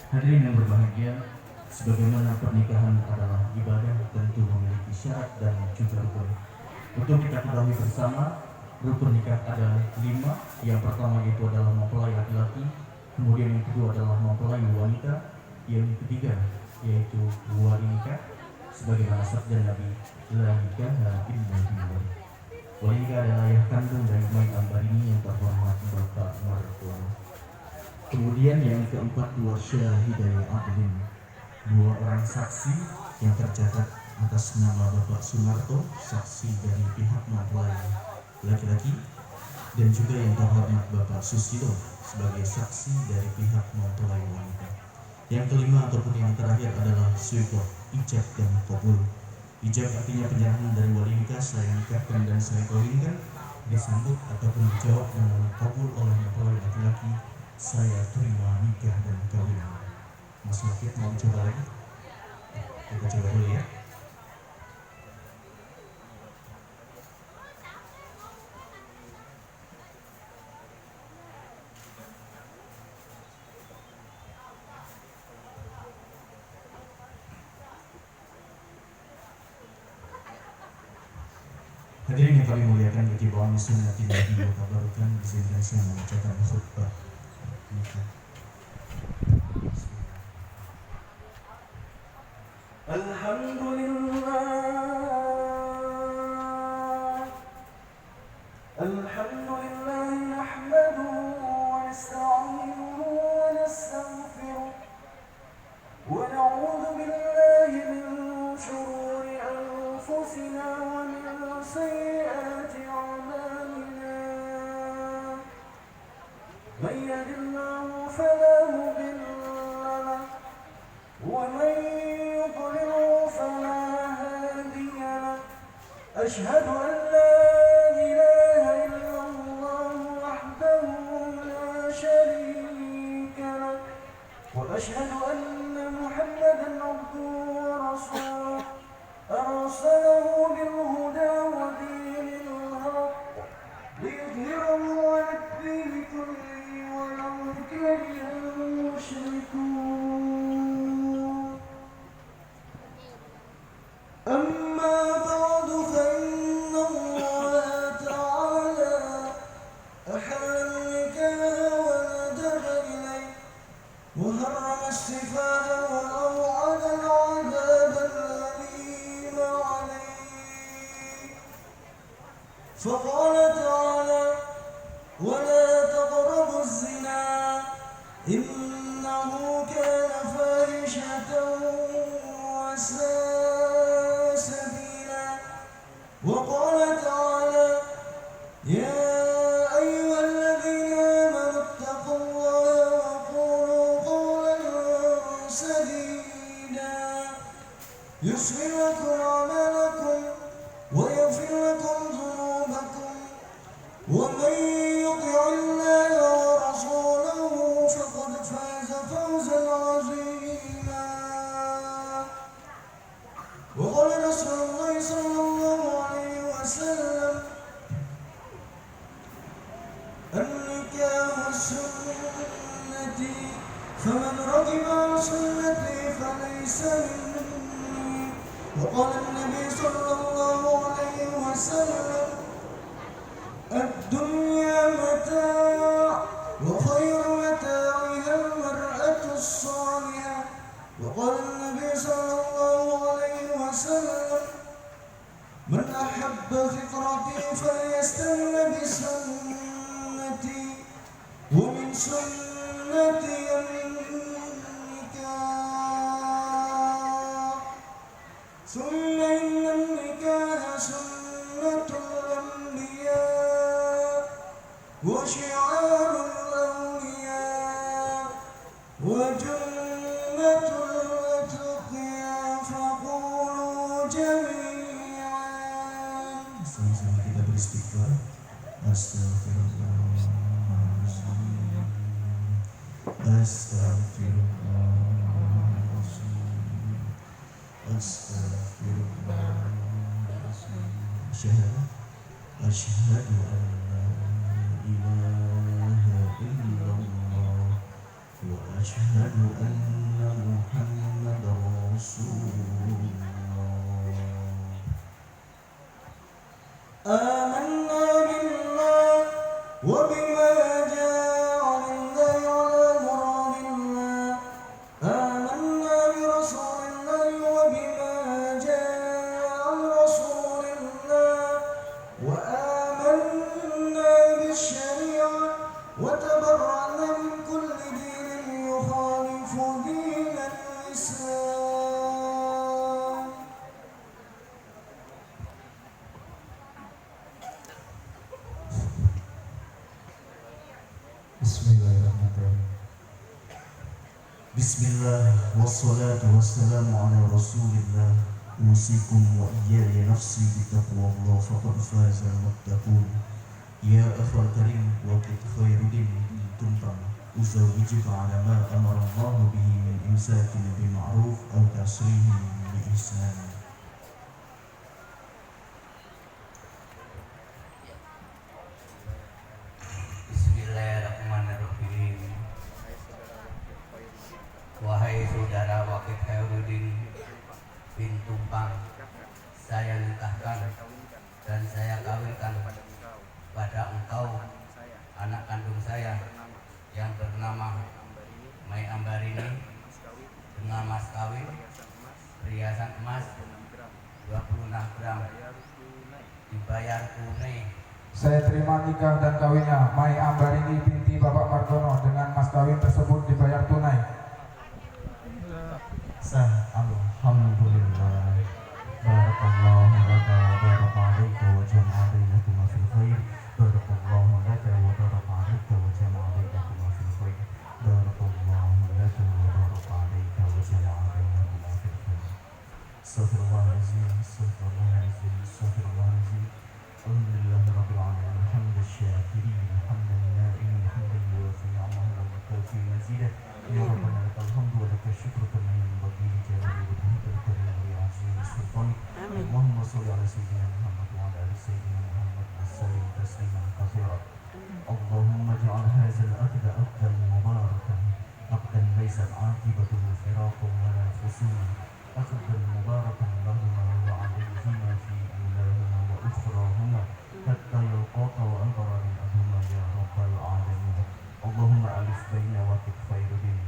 Hadirin yang berbahagia, sebagaimana pernikahan adalah ibadah, tentu memiliki syarat dan juga rukun. Untuk kita ketahui bersama, rukun nikah ada 5. Yang pertama itu adalah mempelai laki-laki, kemudian yang kedua adalah mempelai wanita, yang ketiga yaitu wali nikah, sebagaimana sabda Nabi, la nikaha illa billah. Wali nikah adalah ayah kandung dari bayi ambar ini yang terhormat bapak mertua. Kemudian yang keempat, dua syahidai adlin, 2 orang saksi yang tercatat atas nama Bapak Sunarto, saksi dari pihak mempelai laki-laki, dan juga yang terhormat Bapak Susilo sebagai saksi dari pihak mempelai wanita. Yang kelima ataupun yang terakhir adalah suikoh, ijab dan qabul. Ijab artinya penyerahan dari wali nikah, saya nikahkan dan saya kawinkan, disambut ataupun dijawab dengan qabul oleh mempelai laki-laki, saya terima nikah dan kawin. Mas Wakil mau coba lagi? Kita coba dulu ya. Hadirin yang kami muliakan, bagi bawaan sunnah Nabi wa tabarukan, izinkan saya membacakan khutbah nikah. Alhamdulillah nahmaduhu wa nasta'inuhu wa nastaghfiruh wa na'udzu billahi min shururi anfusina wa min sayyiati a'malina. Man yahdihillahu fala mudilla lahu wa man yudlil fala hadiya lahu. Ashhadu an la ilaha illallah wahdahu la sharika lahu wa ashhadu anna Muhammadan abduhu wa rasuluh arsalahu bil huda wa dinil haqq liyudhhirahu 'ala ad-dini kullihi walau kariha al-mushrikun. Amma ba'du fa inna Allah ta'ala ahalla an-nikaha wa nadaba ilayhi wa harrama as-sifaha wa aw'ada al-'adaba al-alima 'alayhi. فقال تعالى ولا تقربوا الزنا إنه كان فاحشة وساء سبيلا. وقال تعالى يا أيها الذين آمنوا اتقوا الله وقولوا قولا سديدا يصلح لكم أعمالكم ويغفر لكم ذنوبكم ومن يطع الله ورسوله فقد فاز فوزا عظيما. وقال رسول الله صلى الله عليه وسلم النكاح سنتي فمن رغب عن سنتي فليس مني. وقال النبي صلى الله عليه وسلم الدنيا متاع وخير متاعها المرأة الصالحة. وقال النبي صلى الله عليه وسلم من أحب فطرتي فليستن بسنتي ومن سنتي النكاح ثم إن النكاح سنة الأنبياء وشعار الأولياء وجنة الأتقياء فقولوا جميعا. Sama-sama kita beristighfar. Astagfirullahaladzim, Astagfirullahaladzim, Astagfirullahaladzim. Asyhadu an la ilaha illallah wa asyhadu anna محمد رسول الله آمنا بالله وبما جاء عن الله على مراد الله آمنا برسول الله وبما جاء عن رسول الله وآمنا بالشريعة وتبرأنا من كل دين يخالف دين الإسلام Bismillahirrahmanirrahim. Bismillah wassalatu wassalamu ala rasulillah. Usikum wa iyaya nafsi bitaqwallah faqad faza al-muttaqun. Ya akhal karim wa qad khairuddin tumpang uzawwijuka ala ma amara Allah bihi min imsakin bil ma'ruf aw tasrihin bi ihsan. Bismillahirrahmanirrahim. Wahai saudara Waqid Khairuddin bin Tumpang, saya nikahkan dan saya kawinkan pada engkau anak kandung saya yang bernama Mai Ambarini dengan mas kawin perhiasan emas 26 gram dibayar tunai. Saya terima nikah dan kawinnya Mai Ambarini binti Bapak Margono dengan mas kawin tersebut dibayar tunai. Sah alhamdulillah. Barakallahu laka wa baraka alaika wa jama'a bainakuma fil khair. Barakallahu laka wa baraka alaika wa jama'a bainakuma fil khair. Barakallahu laka wa baraka alaika wa jama'a bainakuma fil khair. Astaghfirullahaladzim, astaghfirullahaladzim, astaghfirullahaladzim. Alhamdulillahirabbil alamin, hamdan syakirin, hamdan na'imin, hamdan yuwafi ni'amahu wa yukafi mazidah. Ya Rabbana lakal hamdu wa lakal syukru kama yanbaghi li jalali wajhikal karim wa li'azimi sultanik. Allahumma shalli ala sayyidina Muhammad wa ala ali sayyidina Muhammad wa sallim tasliman katsiran. Allahumma ij'al hadzal aqda aqdan mubarakan, aqdan laysat 'aqibatuhu firaqun wa la fusulan, aqdan mubarakan lahuma wa 'alayhima fi ulahuma wa ukhrahuma hatta yalqaka wa anta radin anhuma ya rabbal alamin. Allahumma alif baina Waqid Khairuddin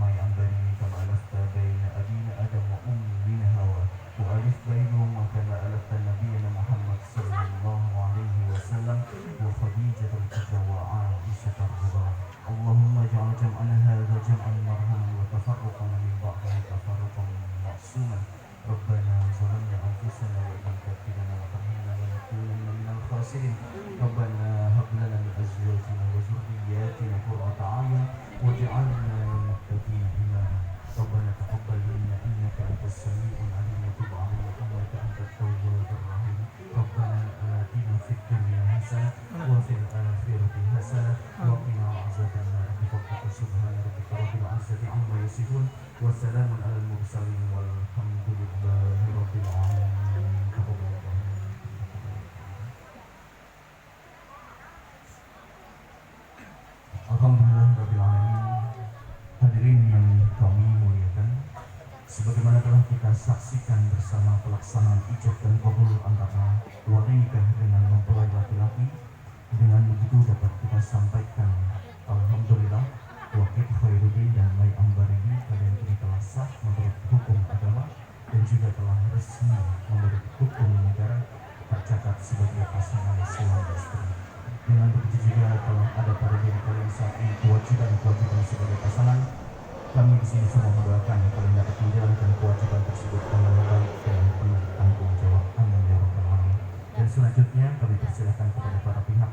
Mai Ambarini kama alafta baina abina Adam wa ummina Hawa wa alif bainahuma kama alafta nabiyana Muhammad sallallahu alaihi wasallam wa Khadijatul Kubra wa Aisyah ar-Ridha. Allahumma ij'al jam'ana hadha jam'an marhuman wa tafarruqana min ba'dihi tafarruqan ma'suman. Rabbana zalamna anfusana wa illam taghfir lana wa tarhamna lanakunanna minal khasirin. Rabbana hab lana min azwajina wa dhurriyyatina qurrata a'yun waj'alna lil muttaqina imama. Rabbana taqabbal minna innaka antas sami'ul 'alim wa tub 'alaina innaka antat tawwabur rahim. Rabbana atina fid dunya hasanah wa fil akhirati hasanah wa qina 'adzaban nar. Subhana rabbika rabbil 'izzati 'amma yasifun wa salamun 'alal mursalin walhamdulillahi rabbil 'alamin. Alhamdulillahirrahmanirrahim. Hadirin yang kami muliakan, sebagaimana telah kita saksikan bersama pelaksanaan ijab dan qabul antara wali nikah dengan mempelai laki-laki, dengan begitu dapat kita sampaikan alhamdulillah Waqid Khairuddin dan Mai Ambarini kalian kini telah sah menurut hukum agama dan juga telah resmi menurut hukum negara tercatat sebagai pasangan suami istri. Dengan begitu juga telah ada pada diri kalian saat ini kewajiban sebagai pasangan. Kami di sini semua mendoakan kalian dapat menjalankan kewajiban tersebut dengan baik dan penuh tanggung jawab. Amin ya rabbal alamin. Dan selanjutnya kami persilakan kepada para pihak